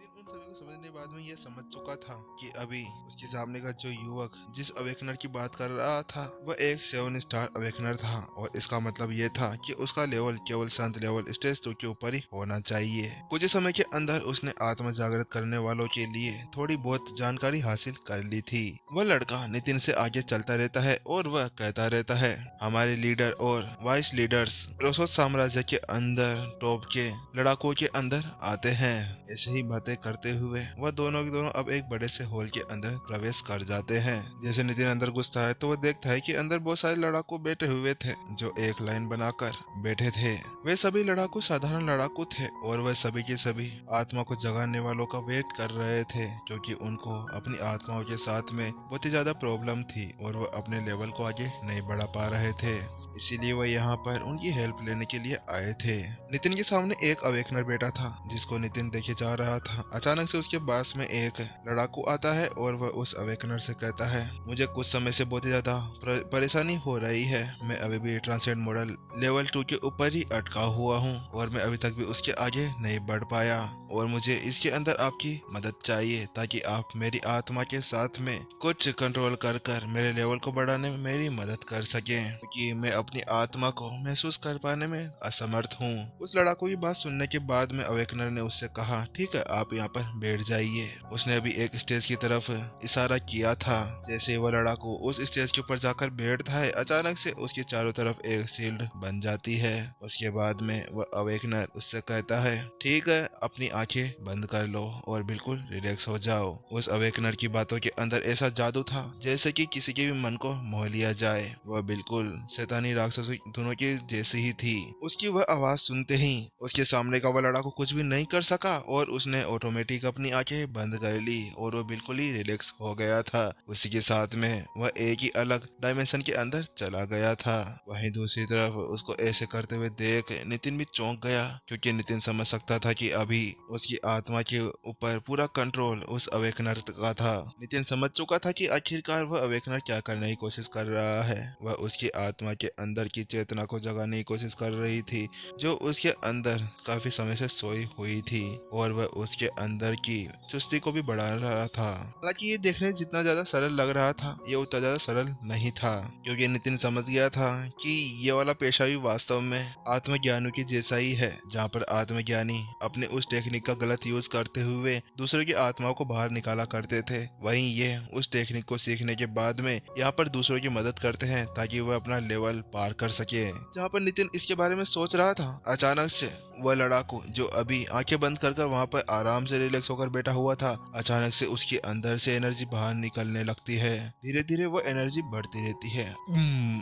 लेकिन उन सभी को समझने के बाद में यह समझ चुका था कि अभी उसके सामने का जो युवक जिस अवेकनर की बात कर रहा था वह एक 7 स्टार अवेकनर था और इसका मतलब ये था कि उसका लेवल केवल संत लेवल स्टेज 2 के ऊपर ही होना चाहिए। कुछ ही समय के अंदर उसने आत्मा जागृत करने वालों के लिए थोड़ी बहुत जानकारी हासिल कर ली थी। वह लड़का नितिन से आगे चलता रहता है और वह कहता रहता है, हमारे लीडर और वाइस लीडर्स रोसोस साम्राज्य के अंदर टॉप के लड़ाकों के अंदर आते हैं। ऐसे ही बातें करते हुए वह दोनों के दोनों अब एक बड़े से हॉल के अंदर प्रवेश कर जाते हैं। जैसे नितिन अंदर घुसता है तो वह देखता है कि अंदर बहुत सारे लड़ाकू बैठे हुए थे जो एक लाइन बनाकर बैठे थे। वे सभी लड़ाकू साधारण लड़ाकू थे और वह सभी के सभी आत्मा को जगाने वालों का वेट कर रहे थे, क्योंकि उनको अपनी आत्माओं के साथ में बहुत ही ज्यादा प्रॉब्लम थी और वह अपने लेवल को आगे नहीं बढ़ा पा रहे थे। इसीलिए वह यहाँ पर उनकी हेल्प लेने के लिए आए थे। नितिन के सामने एक अवेकनर बैठा था जिसको नितिन देखे जा रहा था। अचानक से उसके पास में एक लड़ाकू आता है और वह उस अवेकनर से कहता है, मुझे कुछ समय से बहुत ही ज्यादा परेशानी हो रही है। मैं अभी भी ट्रांसेंड मॉडल लेवल 2 के ऊपर ही अटका हुआ हूँ और मैं अभी तक भी उसके आगे नहीं बढ़ पाया और मुझे इसके अंदर आपकी मदद चाहिए ताकि आप मेरी आत्मा के साथ में कुछ कंट्रोल कर कर मेरे लेवल को बढ़ाने में मेरी मदद कर सकें, क्योंकि मैं अपनी आत्मा को महसूस कर पाने में असमर्थ हूँ। उस लड़ाकू की बात सुनने के बाद में अवेकनर ने उससे कहा, ठीक है आप यहाँ पर बैठ जाइए। उसने अभी एक स्टेज की तरफ इशारा किया था। जैसे ही वह लड़ाकू उस स्टेज के ऊपर जाकर बैठता है, अचानक से उसके चारों तरफ एक शील्ड बन जाती है। उसके बाद में वह अवेकनर उससे कहता है, ठीक है अपनी आंखें बंद कर लो और बिल्कुल रिलैक्स हो जाओ। उस अवेकनर की बातों के अंदर ऐसा जादू था जैसे कि किसी के भी मन को मोह लिया जाए। वह बिल्कुल शैतानी राक्षसों दोनों की जैसी ही थी। उसकी वह आवाज सुनते ही उसके सामने का वह लड़ाकू कुछ भी नहीं कर सका और उसने ऑटोमेटिक अपनी आंखें बंद कर ली और वो बिल्कुल ही रिलैक्स हो गया था। उसी के साथ में वह एक ही अलग डायमेंशन के अंदर चला गया था। वहीं दूसरी तरफ उसको ऐसे करते हुए देख नितिन भी चौंक गया, क्योंकि नितिन समझ सकता था कि अभी उसकी आत्मा के ऊपर पूरा कंट्रोल उस अवेकनर का था। नितिन समझ चुका था कि आखिरकार वह अवेकनर क्या करने की कोशिश कर रहा है। वह उसकी आत्मा के अंदर की चेतना को जगाने की कोशिश कर रही थी जो उसके अंदर काफी समय से सोई हुई थी और वह उसके अंदर की चुस्ती को भी बढ़ा रहा था। हालांकि ये देखने जितना ज्यादा सरल लग रहा था ये उतना ज्यादा सरल नहीं था, क्योंकि नितिन समझ गया था कि ये वाला पेशा भी वास्तव में आत्मज्ञानियों की जैसा ही है, जहाँ पर आत्मज्ञानी अपने उस टेक्निक का गलत यूज करते हुए दूसरों की आत्माओं को बाहर निकाला करते थे। वहीं ये उस टेक्निक को सीखने के बाद में यहाँ पर दूसरों की मदद करते हैं ताकि वह अपना लेवल पार कर सके। जहाँ पर नितिन इसके बारे में सोच रहा था, अचानक से वह लड़ाकू जो अभी आंखें बंद कर वहां पर आराम से रिलैक्स होकर बैठा हुआ था, अचानक से उसके अंदर से एनर्जी बाहर निकलने लगती है। धीरे धीरे वह एनर्जी बढ़ती रहती है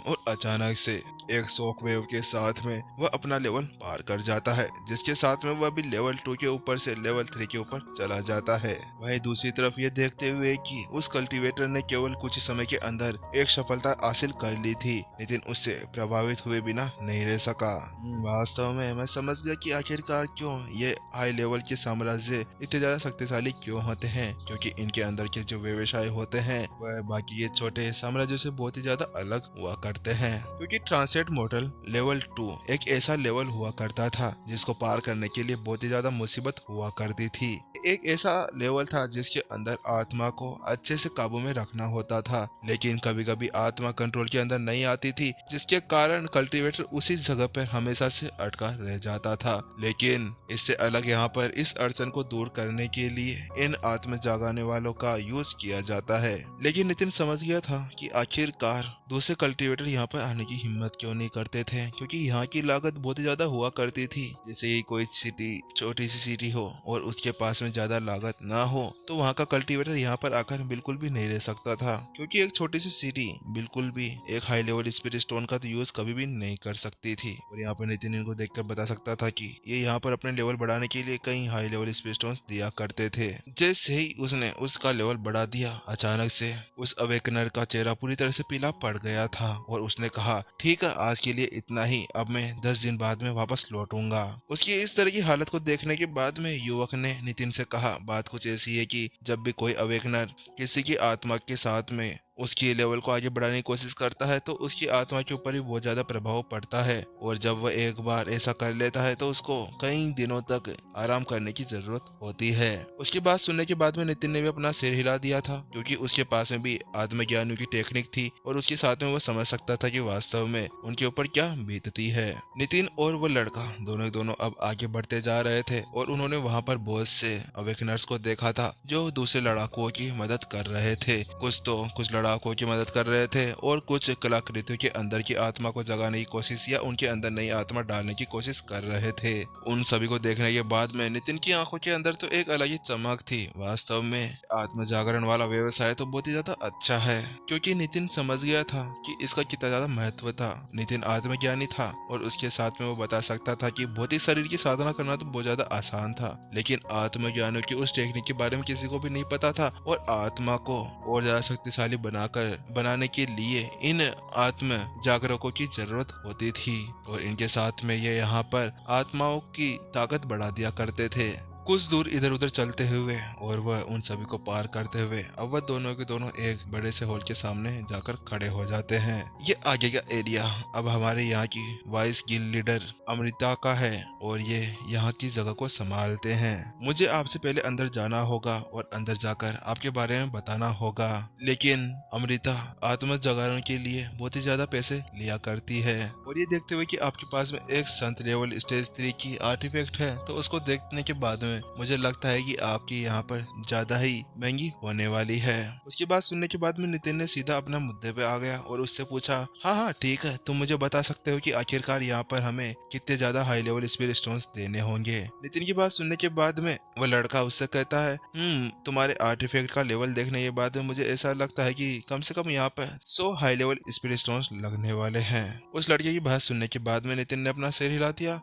और अचानक से एक शॉक वेव के साथ में वह अपना लेवल पार कर जाता है, जिसके साथ में वह भी लेवल 2 के ऊपर से लेवल 3 के ऊपर चला जाता है। वहीं दूसरी तरफ ये देखते हुए कि उस कल्टीवेटर ने केवल कुछ ही समय के अंदर एक सफलता हासिल कर ली थी, लेकिन उससे प्रभावित हुए बिना नहीं रह सका। वास्तव में मैं समझ गया कि आखिरकार क्यों ये हाई लेवल के साम्राज्य इतने ज्यादा शक्तिशाली क्यों होते हैं, क्योंकि इनके अंदर के जो व्यवसाय होते हैं वह बाकी ये छोटे साम्राज्यों से बहुत ही ज्यादा अलग हुआ करते हैं। क्योंकि ट्रांसेट मॉडल लेवल 2 एक ऐसा लेवल हुआ करता था जिसको पार करने के लिए बहुत ही ज्यादा मुसीबत हुआ करती थी। एक ऐसा लेवल था जिसके अंदर आत्मा को अच्छे से काबू में रखना होता था, लेकिन कभी कभी आत्मा कंट्रोल के अंदर नहीं आती थी, जिसके कारण कल्टीवेटर उसी जगह पर हमेशा से अटका रह जाता था। लेकिन इससे अलग यहाँ पर इस अड़चन को दूर करने के लिए इन आत्मा जागाने वालों का यूज किया जाता है। लेकिन नितिन समझ गया था कि आखिरकार दूसरे कल्टीवेटर यहाँ पर आने की हिम्मत क्यों नहीं करते थे, क्योंकि यहाँ की लागत बहुत ही ज्यादा हुआ करती थी। जैसे ही कोई सिटी छोटी सी सिटी हो और उसके पास में ज्यादा लागत ना हो तो वहाँ का कल्टीवेटर यहाँ पर आकर बिल्कुल भी नहीं रह सकता था, क्योंकि एक छोटी सी सिटी बिल्कुल भी एक हाई लेवल स्पिरिट स्टोन का तो यूज कभी भी नहीं कर सकती थी। और यहाँ पर नितिन इनको देखकर बता सकता था कि ये यहाँ पर अपने लेवल बढ़ाने के लिए कई हाई लेवल स्पिरिट स्टोन्स दिया करते थे। जैसे ही उसने उसका लेवल बढ़ा दिया, अचानक से उस अवेकनर का चेहरा पूरी तरह से पीला पड़ गया था और उसने कहा, ठीक है आज के लिए इतना ही, अब मैं 10 दिन बाद में वापस लौटूंगा। उसकी इस तरह की हालत को देखने के बाद में युवक ने नितिन से कहा, बात कुछ ऐसी है कि जब भी कोई अवेकनर किसी की आत्मा के साथ में उसकी लेवल को आगे बढ़ाने की कोशिश करता है तो उसकी आत्मा के ऊपर भी बहुत ज्यादा प्रभाव पड़ता है, और जब वह एक बार ऐसा कर लेता है तो उसको कई दिनों तक आराम करने की जरूरत होती है। उसकी बात सुनने के बाद में नितिन ने भी अपना सिर हिला दिया था, क्योंकि उसके पास में भी आत्मज्ञानियों की टेक्निक थी और उसके साथ में वो समझ सकता था कि वास्तव में उनके ऊपर क्या बीतती है। नितिन और वो लड़का दोनों अब आगे बढ़ते जा रहे थे और उन्होंने वहाँ पर बहुत से अवेकनर्स को देखा था जो दूसरे लड़ाकुओं की मदद कर रहे थे। कुछ लड़ाकों की मदद कर रहे थे और कुछ कलाकृतियों के अंदर की आत्मा को जगाने की कोशिश या उनके अंदर नई आत्मा डालने की कोशिश कर रहे थे। उन सभी को देखने के बाद में नितिन की आंखों के अंदर तो एक अलग ही चमक थी। वास्तव में आत्म जागरण वाला व्यवसाय तो बहुत ही ज्यादा अच्छा है, क्योंकि नितिन समझ गया था कि इसका कितना ज्यादा महत्व था। नितिन आत्मज्ञानी था और उसके साथ में वो बता सकता था कि भौतिक शरीर की साधना करना तो बहुत ज्यादा आसान था, लेकिन आत्मज्ञानियों की उस टेक्निक के बारे में किसी को भी नहीं पता था। और आत्मा को और ज्यादा शक्तिशाली बनाने के लिए इन आत्म जागरूकों की जरूरत होती थी, और इनके साथ में ये यहाँ पर आत्माओं की ताकत बढ़ा दिया करते थे। कुछ दूर इधर उधर चलते हुए और वह उन सभी को पार करते हुए अब वह दोनों के दोनों एक बड़े से हॉल के सामने जाकर खड़े हो जाते हैं। ये आगे का एरिया अब हमारे यहाँ की वाइस गिल लीडर अमृता का है और ये यहाँ की जगह को संभालते हैं। मुझे आपसे पहले अंदर जाना होगा और अंदर जाकर आपके बारे में बताना होगा, लेकिन अमृता आत्म जगाने के लिए बहुत ही ज्यादा पैसे लिया करती है, और ये देखते हुए कि आपके पास में एक संत लेवल स्टेज 3 की आर्टिफैक्ट है तो उसको देखने के बाद में मुझे लगता है कि आपकी यहाँ पर ज्यादा ही महंगी होने वाली है। उसकी बात सुनने के बाद में नितिन ने सीधा अपना मुद्दे पे आ गया और उससे पूछा, हाँ ठीक है, तुम मुझे बता सकते हो कि आखिरकार यहाँ पर हमें कितने ज्यादा हाई लेवल स्पिरिट स्टोन्स देने होंगे। नितिन की बात सुनने के बाद में वह लड़का उससे कहता है, तुम्हारे आर्टिफैक्ट का लेवल देखने के बाद में मुझे ऐसा लगता है कि कम से कम यहाँ पर 100 हाई लेवल स्पिरिट स्टोन्स लगने वाले हैं। उस लड़के की बात सुनने के बाद में नितिन ने अपना सिर हिला दिया।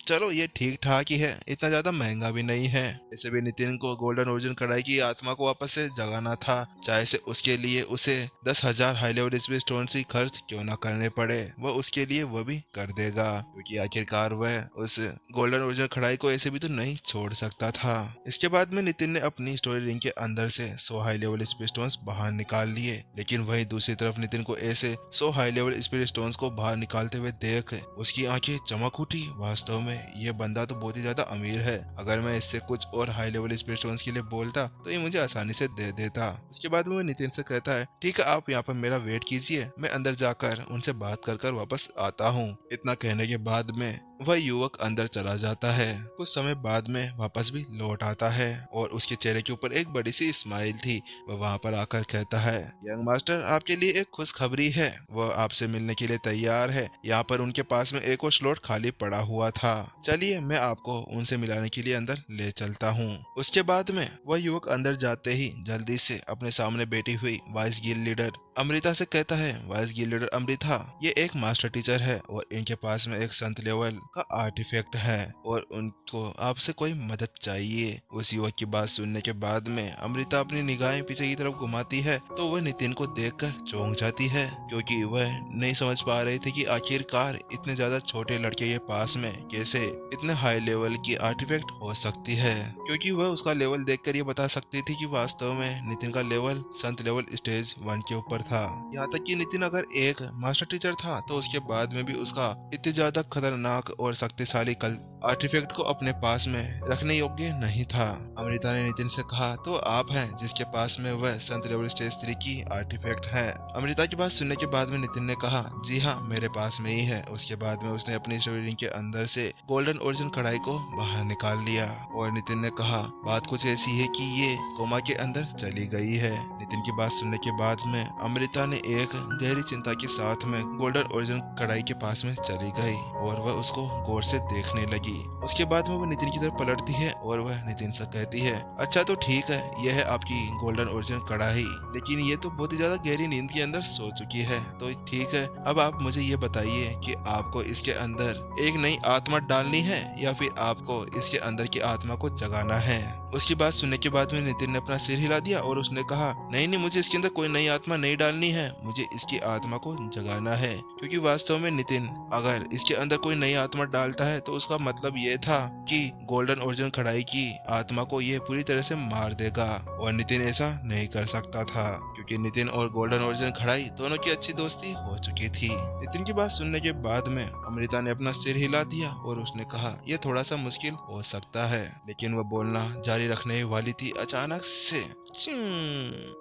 चलो ये ठीक ठाक ही है, इतना ज्यादा महंगा भी नहीं है। ऐसे भी नितिन को गोल्डन ओरिजिन कढ़ाई की आत्मा को वापस से जगाना था, चाहे से उसके लिए उसे 10,000 हाई लेवल स्पिरिट स्टोन्स ही खर्च क्यों ना करने पड़े, वह उसके लिए वह भी कर देगा, क्योंकि आखिरकार वह उस गोल्डन ओरिजिन कढ़ाई को ऐसे भी तो नहीं छोड़ सकता था। इसके बाद में नितिन ने अपनी स्टोरी रिंग के अंदर से 100 हाई लेवल स्पिरिट स्टोन्स बाहर निकाल लिए, लेकिन वहीं दूसरी तरफ नितिन को ऐसे 100 हाई लेवल स्पिरिट स्टोन्स को बाहर निकालते हुए देख उसकी आंखें चमक उठी। वास्तव में यह बंदा तो बहुत ही ज्यादा अमीर है, अगर मैं इससे कुछ और हाई लेवल स्पिरिट स्टोन्स के लिए बोलता तो ये मुझे आसानी से दे देता। उसके बाद में वो नितिन से कहता है, ठीक है आप यहाँ पर मेरा वेट कीजिए, मैं अंदर जाकर उनसे बात कर वापस आता हूँ। इतना कहने के बाद में वह युवक अंदर चला जाता है। कुछ समय बाद में वापस भी लौट आता है और उसके चेहरे के ऊपर एक बड़ी सी स्माइल थी। वह वहाँ पर आकर कहता है, यंग मास्टर आपके लिए एक खुशखबरी है, वह आपसे मिलने के लिए तैयार है। यहाँ पर उनके पास में एक और स्लॉट खाली पड़ा हुआ था, चलिए मैं आपको उनसे मिलाने के लिए अंदर ले चलता हूँ। उसके बाद में वह युवक अंदर जाते ही जल्दी से अपने सामने बैठी हुई वाइस गिल लीडर अमृता से कहता है, वाइस गिल लीडर अमृता ये एक मास्टर टीचर है और इनके पास में एक संत लेवल का आर्टिफैक्ट है और उनको आपसे कोई मदद चाहिए। उस युवक की बात सुनने के बाद में अमृता अपनी निगाहें पीछे की तरफ घुमाती है तो वह नितिन को देखकर चौंक जाती है, क्योंकि वह नहीं समझ पा रही थी कि आखिरकार इतने ज्यादा छोटे लड़के के पास में कैसे इतने हाई लेवल की आर्टिफैक्ट हो सकती है, क्योंकि वह उसका लेवल देखकर ये बता सकती थी कि वास्तव में नितिन का लेवल संत लेवल स्टेज 1 के ऊपर था। यहाँ तक कि नितिन अगर एक मास्टर टीचर था तो उसके बाद में भी उसका इतनी ज्यादा खतरनाक और शक्तिशाली कल आर्टिफैक्ट को अपने पास में रखने योग्य नहीं था। अमृता ने नितिन से कहा, तो आप हैं जिसके पास में वह संत लेवल स्टेज 3 की आर्टिफैक्ट है। अमृता की बात सुनने के बाद में नितिन ने कहा, जी हाँ मेरे पास में ही है। उसके बाद में उसने अपनी स्टोरी रिंग के अंदर से गोल्डन ओरिजिन कढ़ाई को बाहर निकाल लिया और नितिन ने कहा, बात कुछ ऐसी है कि ये कोमा के अंदर चली गई है। नितिन की बात सुनने के बाद में अमृता ने एक गहरी चिंता के साथ में गोल्डन ओरिजिन कढ़ाई के पास में चली गई और वह उसको गौर से देखने लगी। उसके बाद में वह नितिन की तरफ पलटती है और वह नितिन से कहती है, अच्छा तो ठीक है, यह है आपकी गोल्डन ओरिजिन कढ़ाई, लेकिन ये तो बहुत ही ज्यादा गहरी नींद के अंदर सो चुकी है, तो ठीक है अब आप मुझे ये बताइए कि आपको इसके अंदर एक नई आत्मा डालनी है या फिर आपको इसके अंदर की आत्मा को जगाना है। उसकी बात सुनने के बाद में नितिन ने अपना सिर हिला दिया और उसने कहा, नहीं नहीं, मुझे इसके अंदर कोई नई आत्मा नहीं डालनी है, मुझे इसकी आत्मा को जगाना है। क्योंकि वास्तव में नितिन अगर इसके अंदर कोई नई आत्मा डालता है तो उसका मतलब ये था कि गोल्डन ओरिजिन खड़ाई की आत्मा को ये पूरी तरह से मार देगा, और नितिन ऐसा नहीं कर सकता था क्योंकि नितिन और गोल्डन ओरिजिन खड़ाई दोनों की अच्छी दोस्ती हो चुकी थी। नितिन की बात सुनने के बाद में अमृता ने अपना सिर हिला दिया और उसने कहा, यह थोड़ा सा मुश्किल हो सकता है, लेकिन वह बोलना जारी रखने वाली थी। अचानक से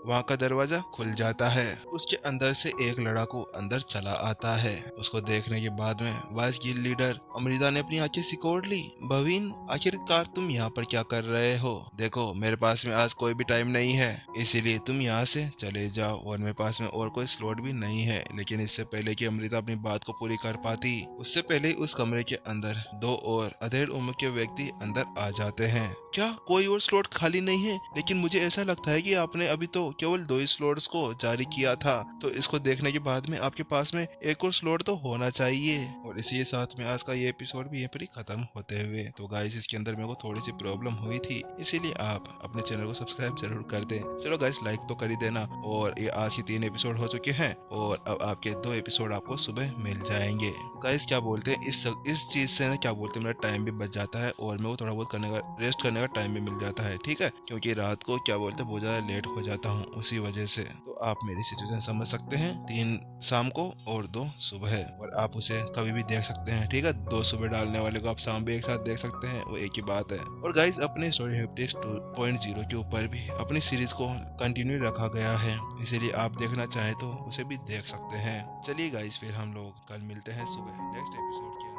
वहाँ का दरवाजा खुल जाता है। उसके अंदर से एक लड़ाकू अंदर चला आता है। उसको देखने के बाद में वाइस गिल्ड लीडर अमृता ने अपनी आंखें सिकोड़ ली। भवीन, आखिरकार तुम यहाँ पर क्या कर रहे हो? देखो, मेरे पास में आज कोई भी टाइम नहीं है, इसीलिए तुम यहाँ से चले जाओ, और मेरे पास में और कोई स्लॉट भी नहीं है। लेकिन इससे पहले कि अमृता अपनी बात को पूरी कर पाती, उससे पहले उस कमरे के अंदर दो और अधेड़ उम्र के व्यक्ति अंदर आ जाते हैं। क्या कोई और स्लॉट खाली नहीं है? लेकिन मुझे ऐसा लगता है कि आपने अभी तो केवल 2 ही स्लॉट्स को जारी किया था, तो इसको देखने के बाद में आपके पास में एक और स्लॉट तो होना चाहिए। और इसी के साथ में आज का ये एपिसोड भी यहीं पर ही खत्म होते हुए। तो गाइस, इसके अंदर मेरे को थोड़ी सी प्रॉब्लम हुई थी, इसीलिए आप अपने चैनल को सब्सक्राइब जरूर कर दें। चलो गाइस, लाइक तो कर ही देना। और ये आज की 3 एपिसोड हो चुके हैं और अब आपके 2 एपिसोड आपको सुबह मिल जाएंगे। गाइस, क्या बोलते हैं, इस चीज से ना क्या बोलते हैं, मेरा टाइम भी बच जाता है और मेरे को थोड़ा बहुत रेस्ट करने का टाइम भी मिल जाता है, ठीक है? क्योंकि रात को क्या बोलते हैं बहुत ज्यादा लेट हो जाता हूँ उसी वजह से। तो आप मेरी सिचुएशन समझ सकते हैं। 3 शाम को और 2 सुबह, और आप उसे कभी भी देख सकते हैं, ठीक है? 2 सुबह डालने वाले को आप शाम भी एक साथ देख सकते हैं, वो एक ही बात है। और गाइस, अपने स्टोरी हेप्टिक्स 2.0 के ऊपर भी अपनी सीरीज को कंटिन्यू रखा गया है, इसीलिए आप देखना चाहे तो उसे भी देख सकते हैं। चलिए गाइस, फिर हम लोग कल मिलते हैं सुबह नेक्स्ट एपिसोड के